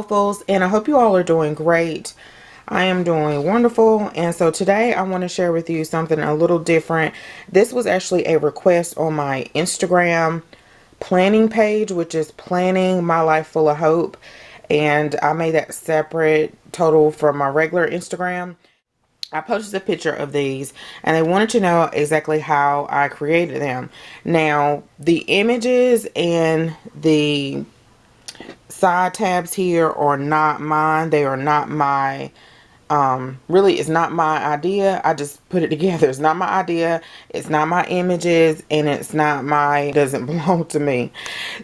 Soulfuls, and I hope you all are doing great. I am doing wonderful, and so today I want to share with you something a little different. This was actually a request on my Instagram planning page, which is Planning My Life Full of Hope, and I made that separate total from my regular Instagram. I posted a picture of these and they wanted to know exactly how I created them. Now, the images and the side tabs here are not mine. They are not my really, it's not my idea. I just put it together. It's not my idea. It's not my images, and it's not my, it doesn't belong to me.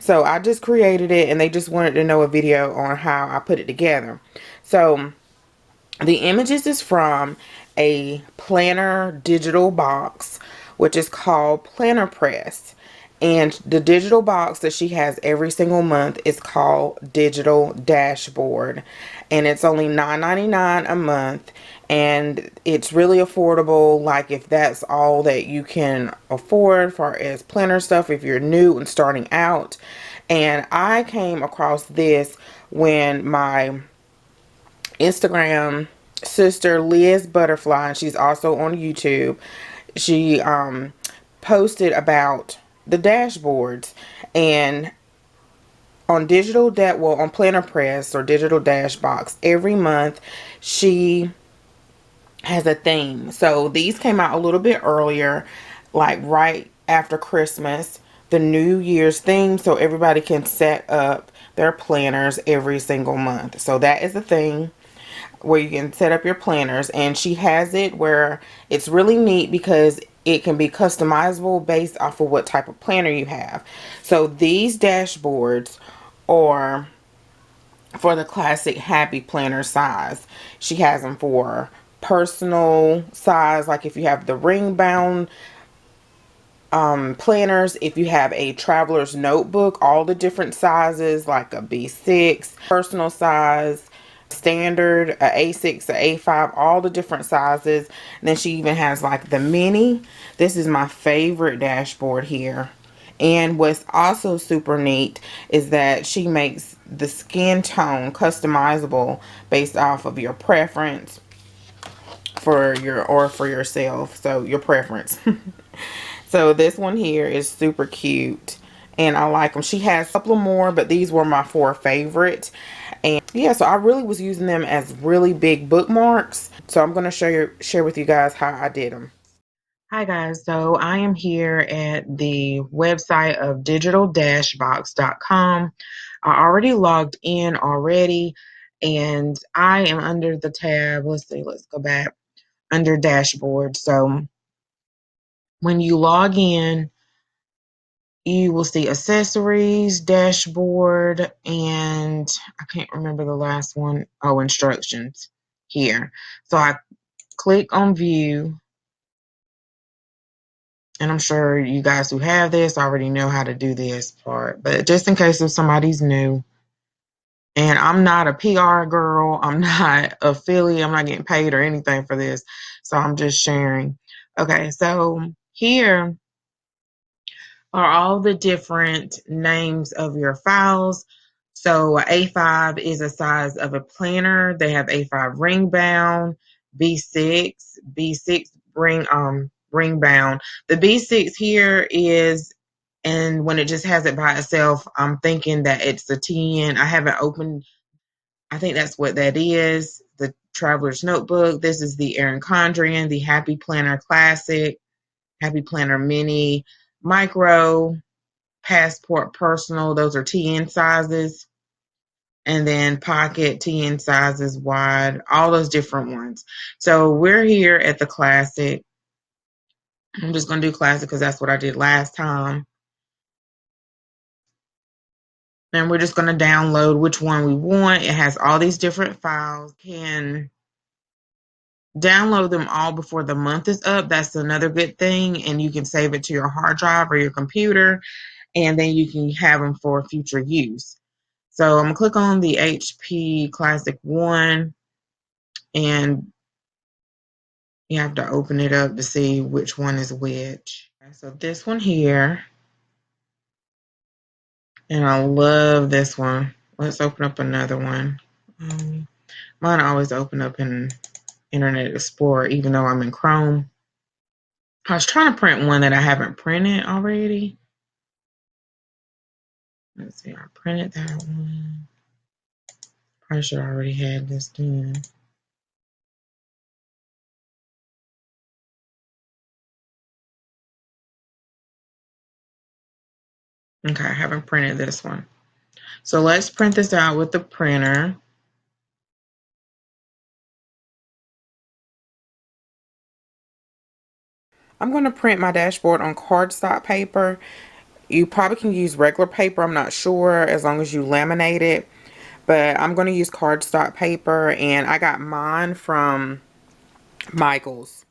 So I just created it, and they just wanted to know a video on how I put it together. So the images is from a planner digital box, which is called Planner Press. And the digital box that she has every single month is called Digital Dashboard. And it's only $9.99 a month. And it's really affordable. Like, if that's all that you can afford for as planner stuff, if you're new and starting out. And I came across this when my Instagram sister Liz Butterfly, and she's also on YouTube, she posted about the dashboards, and on on Planner Press or Digital Dashbox, every month she has a theme. So these came out a little bit earlier, like right after Christmas, the New Year's theme, so everybody can set up their planners every single month. So that is the thing where you can set up your planners, and she has it where it's really neat because it can be customizable based off of what type of planner you have. So these dashboards are for the classic happy planner size. She has them for personal size, like if you have the ring bound planners, if you have a traveler's notebook, all the different sizes, like a B6 personal size, standard, a A6, a A5, all the different sizes. And then she even has like the mini. This is my favorite dashboard here. And what's also super neat is that she makes the skin tone customizable based off of your preference for yourself. So your preference. So this one here is super cute, and I like them. She has a couple more, but these were my 4 favorites. And yeah, so I really was using them as really big bookmarks. So I'm going to share with you guys how I did them. Hi guys, so I am here at the website of DigitalDashBox.com. I already logged in already, and I am under the tab. Let's see, let's go back under dashboard. So when you log in, you will see accessories, dashboard, and I can't remember the last one. Oh, instructions here. So I click on view, and I'm sure you guys who have this already know how to do this part, but just in case if somebody's new, and I'm not a PR girl, I'm not affiliate, I'm not getting paid or anything for this, so I'm just sharing. Okay, so here are all the different names of your files. So A5 is a size of a planner. They have A5 ring bound, B6 ring bound. The B6 here is, and when it just has it by itself, I'm thinking that it's a 10. I haven't opened, I think that's what that is. The Traveler's Notebook. This is the Erin Condren, the Happy Planner Classic, Happy Planner Mini, Micro, Passport Personal, those are TN sizes. And then Pocket, TN sizes, wide, all those different ones. So we're here at the Classic. I'm just going to do Classic because that's what I did last time. And we're just going to download which one we want. It has all these different files. You can download them all before the month is up. That's another good thing. And you can save it to your hard drive or your computer, and then you can have them for future use. So I'm going to click on the HP Classic 1, and you have to open it up to see which one is which. So this one here, and I love this one. Let's open up another one. Um, Mine always open up in Internet Explorer, even though I'm in Chrome. I was trying to print one that I haven't printed already. Let's see, I printed that one. Probably should already have this done. Okay, I haven't printed this one. So let's print this out with the printer. I'm going to print my dashboard on cardstock paper. You probably can use regular paper, I'm not sure, as long as you laminate it. But I'm going to use cardstock paper, and I got mine from Michael's.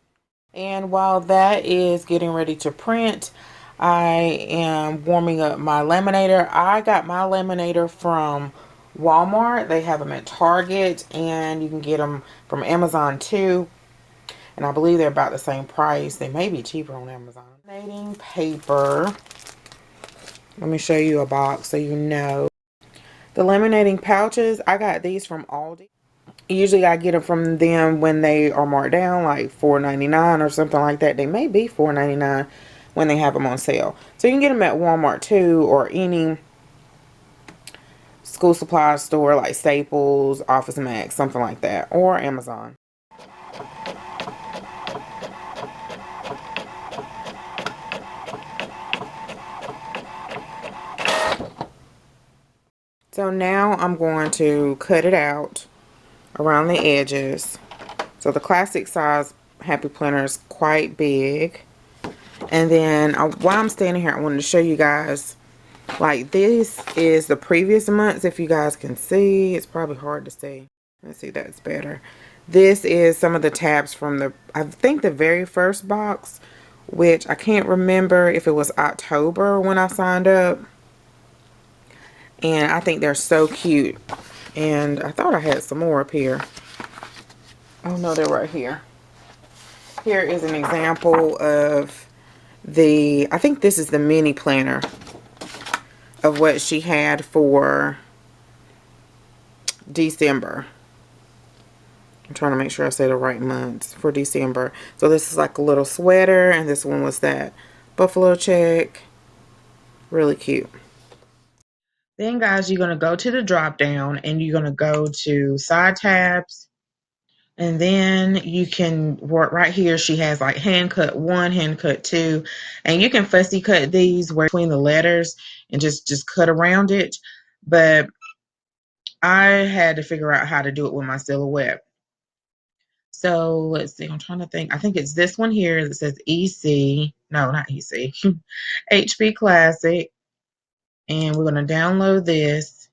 And while that is getting ready to print, I am warming up my laminator. I got my laminator from Walmart. They have them at Target, and you can get them from Amazon too. And I believe they're about the same price. They may be cheaper on Amazon. Laminating paper. Let me show you a box so you know. The laminating pouches, I got these from Aldi. Usually I get them from them when they are marked down, like $4.99 or something like that. They may be $4.99 when they have them on sale. So you can get them at Walmart too, or any school supply store like Staples, Office Max, something like that, or Amazon. So now I'm going to cut it out around the edges. So the classic size Happy Planner is quite big. And then while I'm standing here, I wanted to show you guys, like, this is the previous months. If you guys can see, it's probably hard to see. Let's see, that's better. This is some of the tabs from I think the very first box, which I can't remember if it was October when I signed up. And I think they're so cute. And I thought I had some more up here. Oh no, they're right here. Here is an example of I think this is the mini planner of what she had for December. I'm trying to make sure I say the right months for December. So this is like a little sweater, and this one was that buffalo check. Really cute. Then guys, you're going to go to the drop down, and you're going to go to side tabs. And then you can work right here. She has like hand cut 1, hand cut 2, and you can fussy cut these between the letters and just cut around it. But I had to figure out how to do it with my silhouette. So let's see, I'm trying to think. I think it's this one here that says EC. No, not EC. HP Classic. And we're going to download this.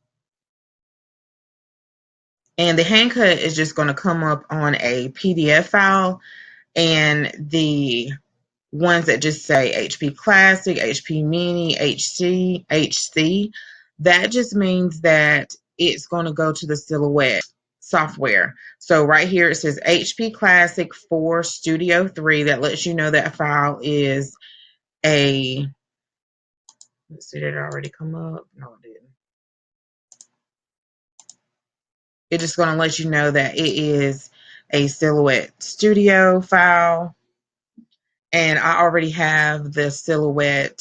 And the hand cut is just going to come up on a PDF file. And the ones that just say HP Classic, HP Mini, HC, that just means that it's going to go to the Silhouette software. So right here it says HP Classic 4 Studio 3. That lets you know that file is let's see, did it already come up? No, it didn't. It's just going to let you know that it is a Silhouette Studio file. And I already have the Silhouette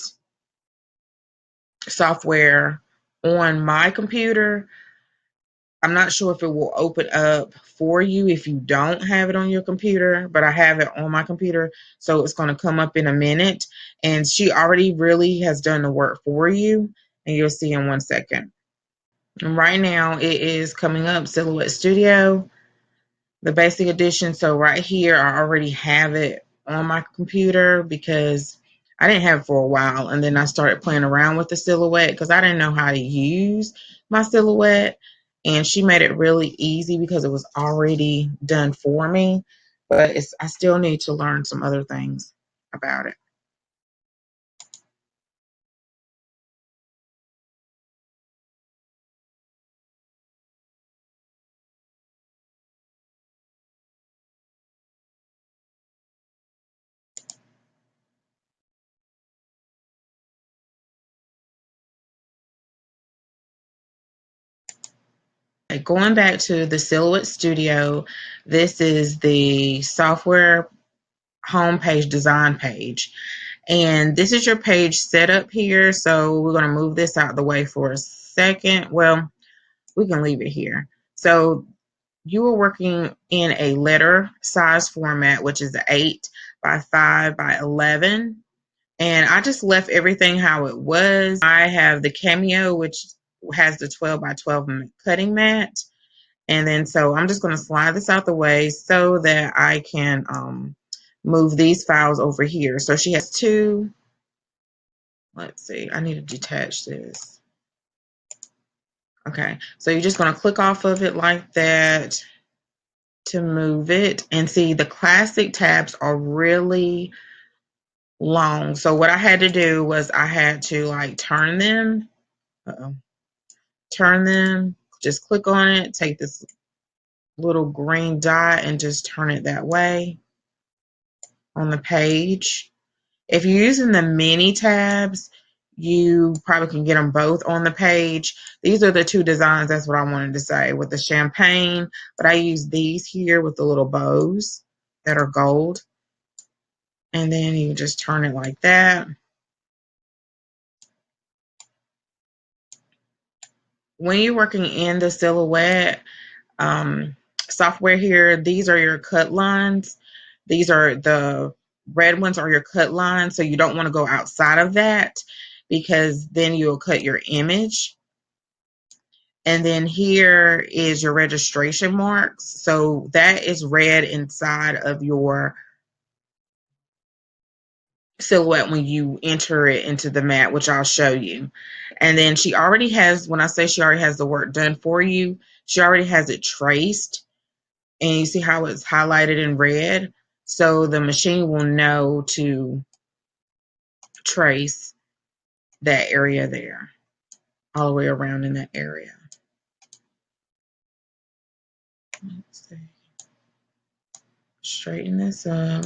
software on my computer. I'm not sure if it will open up for you if you don't have it on your computer, but I have it on my computer, so it's going to come up in a minute. And she already really has done the work for you, and you'll see in 1 second. And right now it is coming up, Silhouette Studio, the basic edition. So right here, I already have it on my computer because I didn't have it for a while. And then I started playing around with the Silhouette because I didn't know how to use my Silhouette. And she made it really easy because it was already done for me. But I still need to learn some other things about it. Going back to the Silhouette Studio, this is the software homepage design page. And this is your page setup here. So we're going to move this out the way for a second. Well, we can leave it here. So you are working in a letter size format, which is 8 by 5 by 11. And I just left everything how it was. I have the Cameo, which has the 12 by 12 cutting mat. And then so I'm just going to slide this out the way so that I can move these files over here. So she has two. Let's see. I need to detach this. Okay. So you're just going to click off of it like that to move it. And see, the classic tabs are really long. So what I had to do was I had to like turn them. Turn them. Just click on it. Take this little green dot and just turn it that way on the page. If you're using the mini tabs, you probably can get them both on the page. These are the two designs. That's what I wanted to say with the champagne. But I use these here with the little bows that are gold. And then you just turn it like that. When you're working in the Silhouette software here, these are your cut lines. These are the red ones are your cut lines. So you don't want to go outside of that because then you'll cut your image. And then here is your registration marks. So that is red inside of your Silhouette when you enter it into the mat, which I'll show you. And then she already has, when I say she already has the work done for you, she already has it traced. And you see how it's highlighted in red? So the machine will know to trace that area there, all the way around in that area. Let's see. Straighten this up.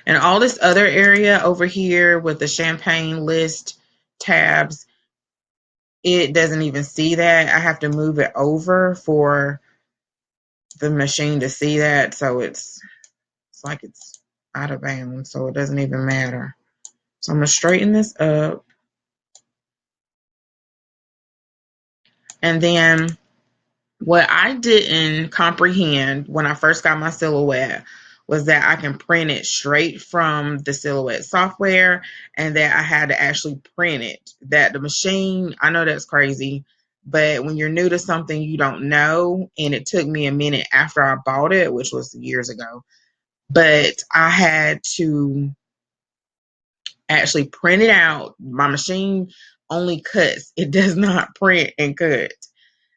And all this other area over here with the champagne list tabs, it doesn't even see that. I have to move it over for the machine to see that. So it's like it's out of bounds. So it doesn't even matter. So I'm going to straighten this up. And then what I didn't comprehend when I first got my Silhouette was that I can print it straight from the Silhouette software and that I had to actually print it. That the machine, I know that's crazy, but when you're new to something you don't know, and it took me a minute after I bought it, which was years ago, but I had to actually print it out. My machine only cuts. It does not print and cut.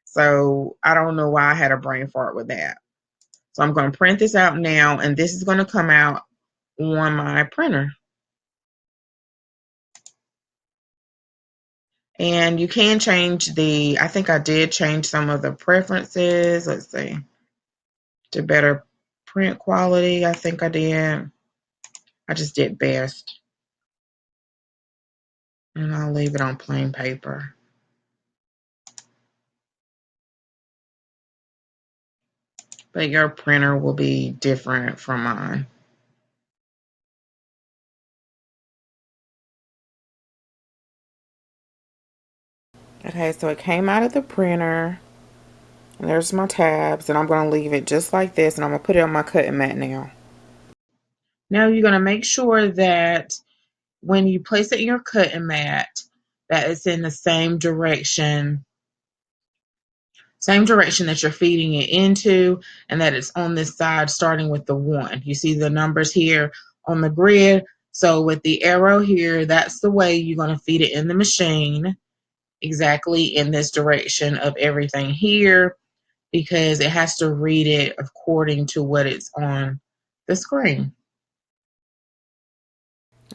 So I don't know why I had a brain fart with that. So I'm going to print this out now, and this is going to come out on my printer. And you can change the, I think I did change some of the preferences. Let's see. To better print quality, I think I did. I just did best. And I'll leave it on plain paper. But your printer will be different from mine. Okay, so it came out of the printer. And there's my tabs. And I'm going to leave it just like this. And I'm going to put it on my cutting mat now. Now you're going to make sure that when you place it in your cutting mat, that it's in the same direction that you're feeding it into, and that it's on this side starting with the 1. You see the numbers here on the grid. So with the arrow here, that's the way you're going to feed it in the machine, exactly in this direction of everything here, because it has to read it according to what it's on the screen.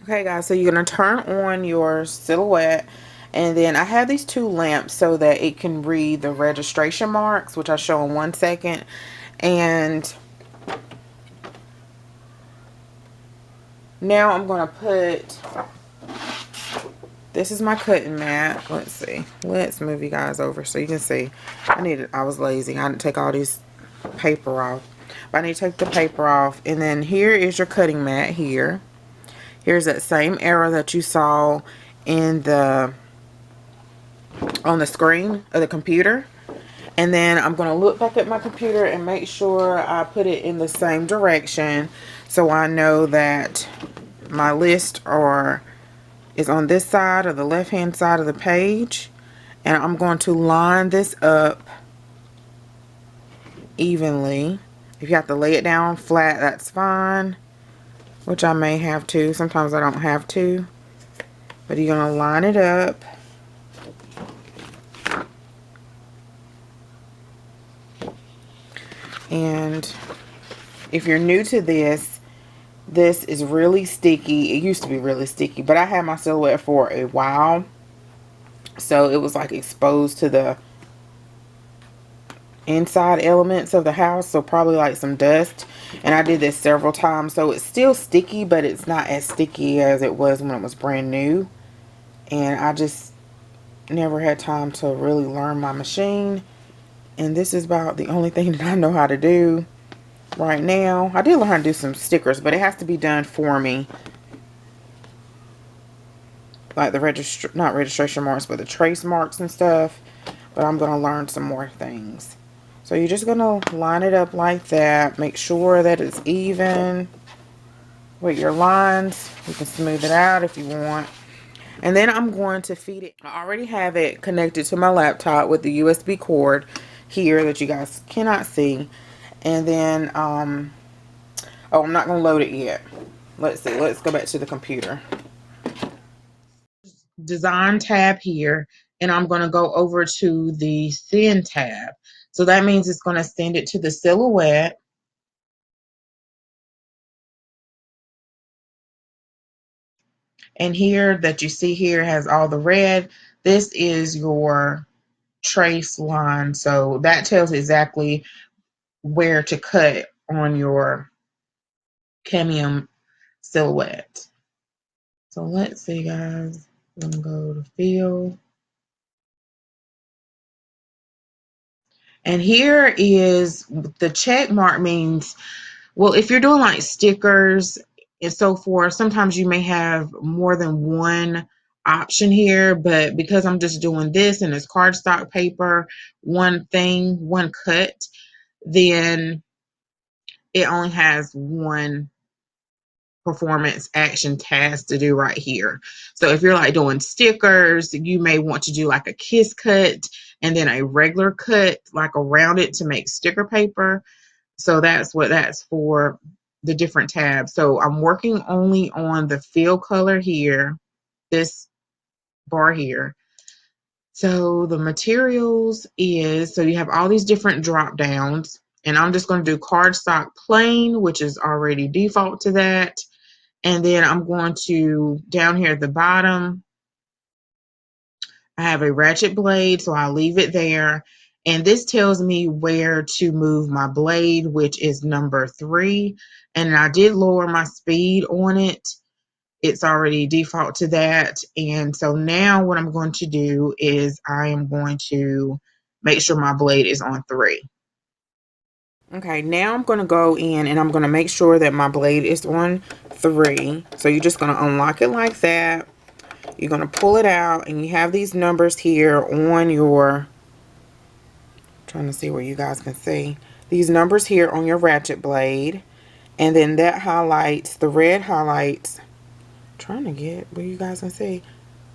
Okay guys, so you're going to turn on your Silhouette, and then I have these 2 lamps so that it can read the registration marks, which I'll show in 1 second. And Now I'm going to put, this is my cutting mat. Let's see. Let's move you guys over so you can see. I was lazy. I didn't take all these paper off. But I need to take the paper off. And then here is your cutting mat here. Here's that same arrow that you saw in the on the screen of the computer. And then I'm going to look back at my computer and make sure I put it in the same direction so I know that my list is on this side or the left hand side of the page. And I'm going to line this up evenly. If you have to lay it down flat, that's fine, which I may have to. Sometimes I don't have to. But you're going to line it up. And if you're new to this, this is really sticky. It used to be really sticky, but I had my silhouette for a while. So it was like exposed to the inside elements of the house. So probably like some dust. And I did this several times. So it's still sticky, but it's not as sticky as it was when it was brand new. And I just never had time to really learn my machine. And this is about the only thing that I know how to do right now. I did learn how to do some stickers, but it has to be done for me. Like the not registration marks, but the trace marks and stuff. But I'm going to learn some more things. So you're just going to line it up like that. Make sure that it's even with your lines. You can smooth it out if you want. And then I'm going to feed it. I already have it connected to my laptop with the USB cord here that you guys cannot see. And then, oh, I'm not going to load it yet. Let's see. Let's go back to the computer. Design tab here. And I'm going to go over to the Send tab. So that means it's going to send it to the silhouette. And here that you see here has all the red. This is your trace line. So that tells exactly where to cut on your Camium silhouette. So let's see, guys. I'm gonna go to fill. And here is the check mark means, well, if you're doing like stickers and so forth, sometimes you may have more than one option here, but because I'm just doing this and it's cardstock paper, one cut, then it only has one performance action task to do right here. So if you're like doing stickers, you may want to do like a kiss cut and then a regular cut like around it to make sticker paper. So that's what that's for, the different tabs. So I'm working only on the fill color here, this bar here. So the materials is, so you have all these different drop downs, and I'm just going to do cardstock plain, which is already default to that. And then I'm going to, down here at the bottom, I have a ratchet blade, so I'll leave it there. And this tells me where to move my blade, which is number 3. And I did lower my speed on it. It's already default to that. And so now what I'm going to do is I am going to make sure my blade is on 3. Okay, now I'm going to go in and I'm going to make sure that my blade is on 3. So you're just going to unlock it like that. You're going to pull it out and you have these numbers here on your, trying to see where you guys can see, these numbers here on your ratchet blade. And then that highlights, the red highlights, trying to get where you guys can see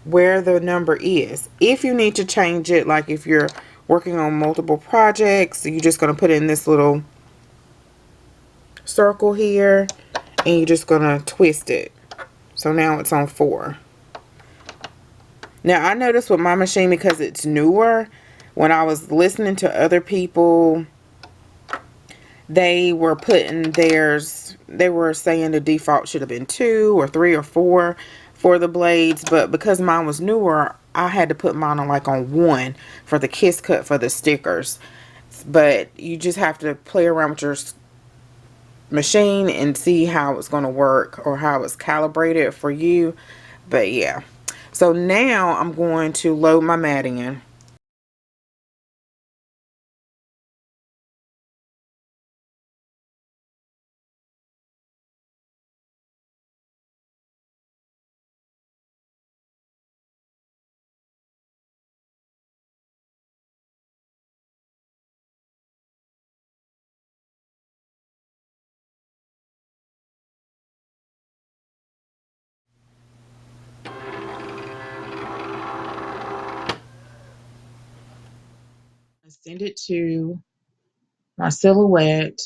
where the number is. If you need to change it, like if you're working on multiple projects, you're just going to put in this little circle here and you're just going to twist it. So now it's on 4. Now I noticed with my machine, because it's newer, when I was listening to other people, they were putting theirs, they were saying the default should have been 2 or 3 or 4 for the blades, but because mine was newer, I had to put mine on like on 1 for the kiss cut for the stickers. But you just have to play around with your machine and see how it's going to work or how it's calibrated for you. But yeah, so now I'm going to load my mat in. Send it to my silhouette,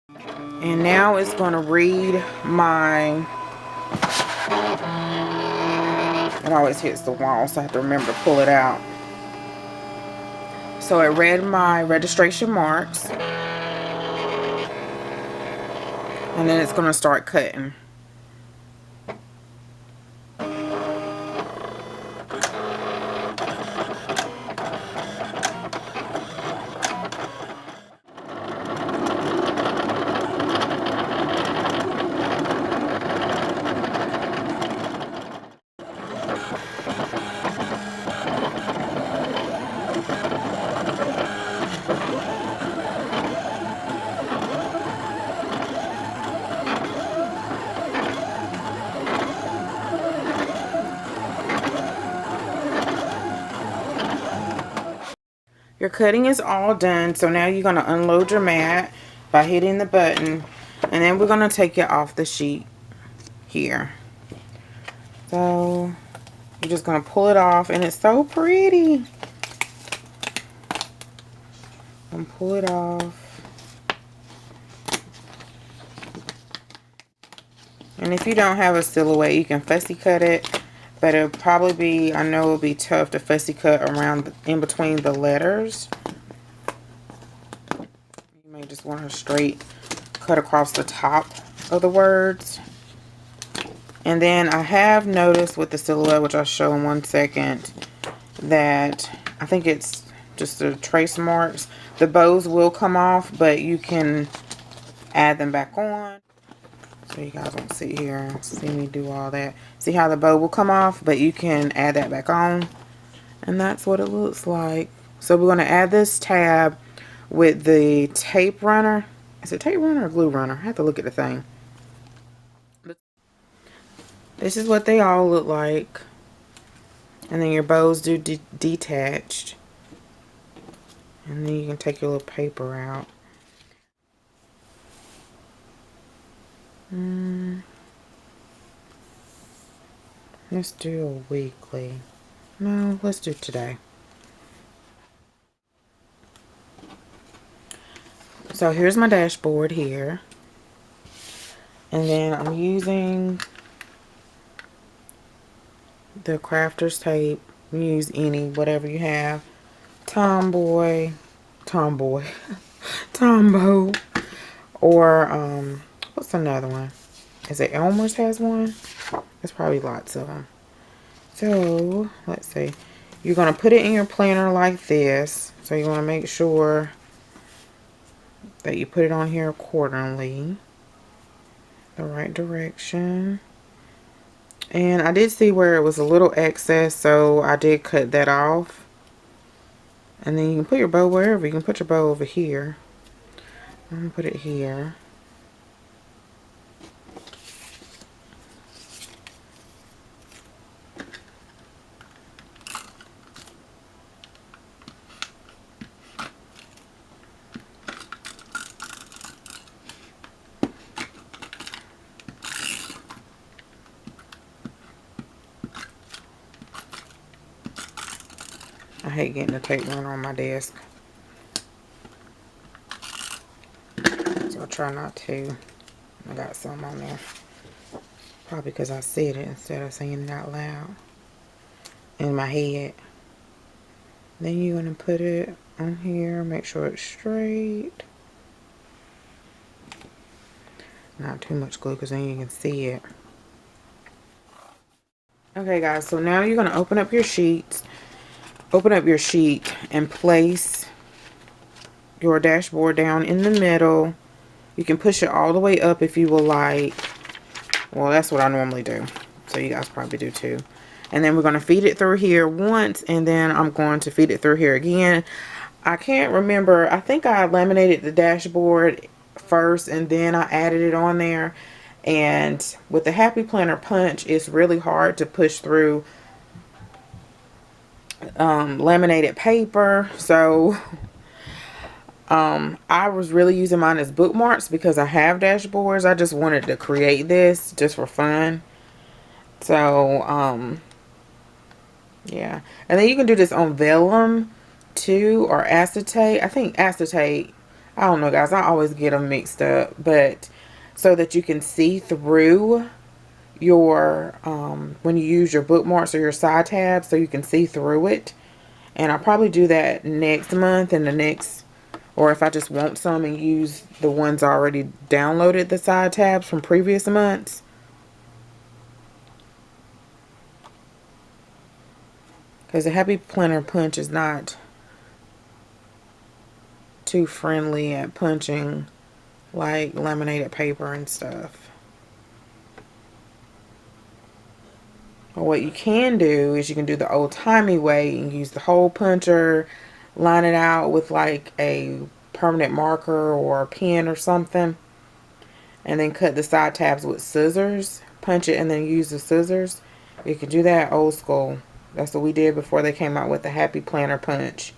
and now it's going to read my, it always hits the wall, so I have to remember to pull it out. So it read my registration marks, and then it's going to start cutting. Your cutting is all done, so now you're going to unload your mat by hitting the button, and then we're going to take it off the sheet here. So you're just going to pull it off, and it's so pretty. And pull it off. And if you don't have a silhouette, you can fussy cut it, but it'll probably be, I know it'll be tough to fussy cut around in between the letters. You may just want to straight cut across the top of the words. And then I have noticed with the silhouette, which I'll show in 1 second, that I think it's just the trace marks. The bows will come off, but you can add them back on. So you guys won't sit here and see me do all that. See how the bow will come off, but you can add that back on. And that's what it looks like. So we're going to add this tab with the tape runner. Is it tape runner or glue runner? I have to look at the thing. This is what they all look like. And then your bows do detached. And then you can take your little paper out. Let's do a weekly. No, let's do today. So here's my dashboard here. And then I'm using the crafter's tape. Use any, whatever you have. Tombow, or what's another one? Is it Elmer's has one? There's probably lots of them. So let's see. You're gonna put it in your planner like this. So you want to make sure that you put it on here accordingly, the right direction. And I did see where it was a little excess, so I did cut that off. And then you can put your bow wherever. You can put your bow over here. I'm gonna put it here. I hate getting the tape runner on my desk, so I'll try not to. I got some on there. Probably because I said it instead of saying it out loud in my head. Then you're going to put it on here. Make sure it's straight. Not too much glue because then you can see it. Okay guys, so now you're going to open up your sheets. Open up your sheet and place your dashboard down in the middle. You can push it all the way up if you will like. Well, that's what I normally do. So you guys probably do too. And then we're going to feed it through here once. And then I'm going to feed it through here again. I can't remember. I think I laminated the dashboard first and then I added it on there. And with the Happy Planner punch, it's really hard to push through laminated paper. So I was really using mine as bookmarks because I have dashboards. I just wanted to create this just for fun. So yeah, and then you can do this on vellum too, or acetate. I think acetate, I don't know guys, I always get them mixed up, but so that you can see through your when you use your bookmarks or your side tabs, so you can see through it. And I'll probably do that next month and the next, or if I just want some and use the ones already downloaded, the side tabs from previous months. Because the Happy Planner punch is not too friendly at punching like laminated paper and stuff. But what you can do is you can do the old-timey way and use the hole puncher, line it out with like a permanent marker or a pen or something, and then cut the side tabs with scissors, punch it and then use the scissors. You can do that old school. That's what we did before they came out with the Happy Planner punch.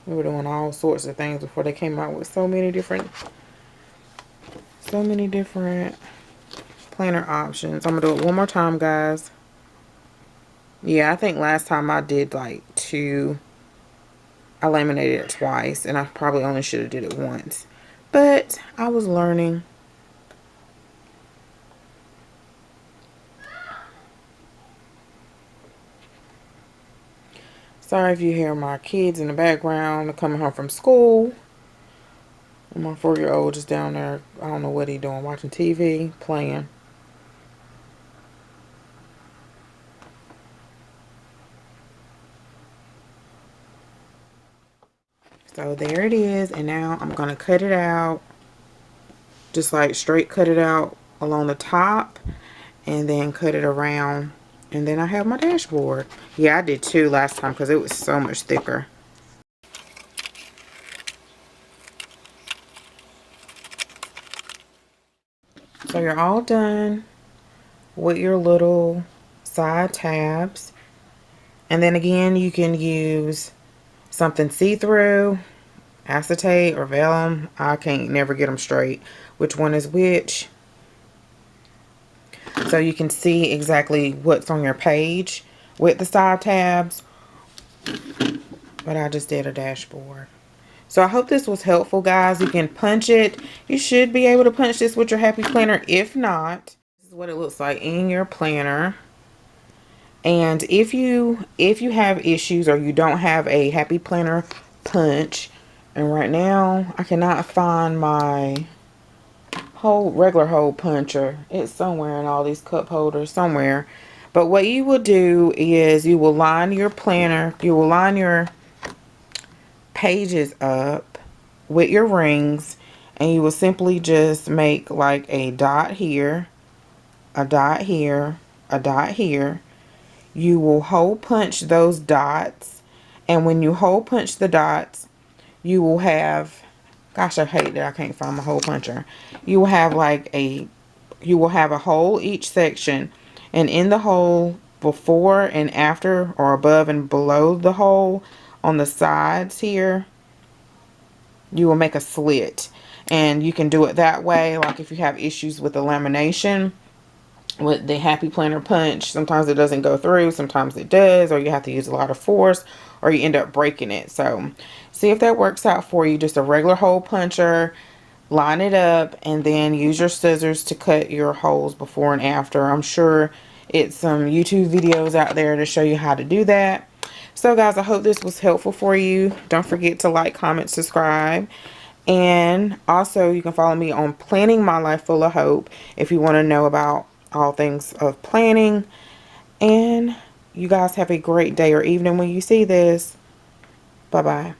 We were doing all sorts of things before they came out with so many different planner options. I'm gonna do it one more time, guys. Yeah, I think last time I did like two. I laminated it twice, and I probably only should have did it once. But I was learning. Sorry if you hear my kids in the background. They're coming home from school. And my 4-year-old is down there. I don't know what he's doing. Watching TV, playing. So there it is. And now I'm going to cut it out. Just like straight cut it out along the top. And then cut it around. And then I have my dashboard. Yeah, I did two last time because it was so much thicker. So you're all done with your little side tabs. And then again, you can use something see-through, acetate, or vellum. I can't never get them straight, which one is which. So you can see exactly what's on your page with the side tabs. But I just did a dashboard. So I hope this was helpful, guys. You can punch it. You should be able to punch this with your Happy Planner. If not, this is what it looks like in your planner. And if you have issues or you don't have a Happy Planner punch, and right now I cannot find my regular hole puncher. It's somewhere in all these cup holders somewhere. But what you will do is you will line your planner, you will line your pages up with your rings, and you will simply just make like a dot here, a dot here, a dot here. You will hole punch those dots, and when you hole punch the dots, you will have, gosh, I hate that I can't find my hole puncher. You will have like you will have a hole each section, and in the hole before and after, or above and below the hole on the sides here, you will make a slit. And you can do it that way, like if you have issues with the lamination with the Happy Planner punch. Sometimes it doesn't go through, sometimes it does, or you have to use a lot of force, or you end up breaking it. So see if that works out for you. Just a regular hole puncher, line it up, and then use your scissors to cut your holes before and after. I'm sure it's some YouTube videos out there to show you how to do that. So guys, I hope this was helpful for you. Don't forget to like, comment, subscribe. And also you can follow me on Planning My Life Full of Hope if you want to know about all things of planning. And You guys have a great day or evening when you see this. Bye bye.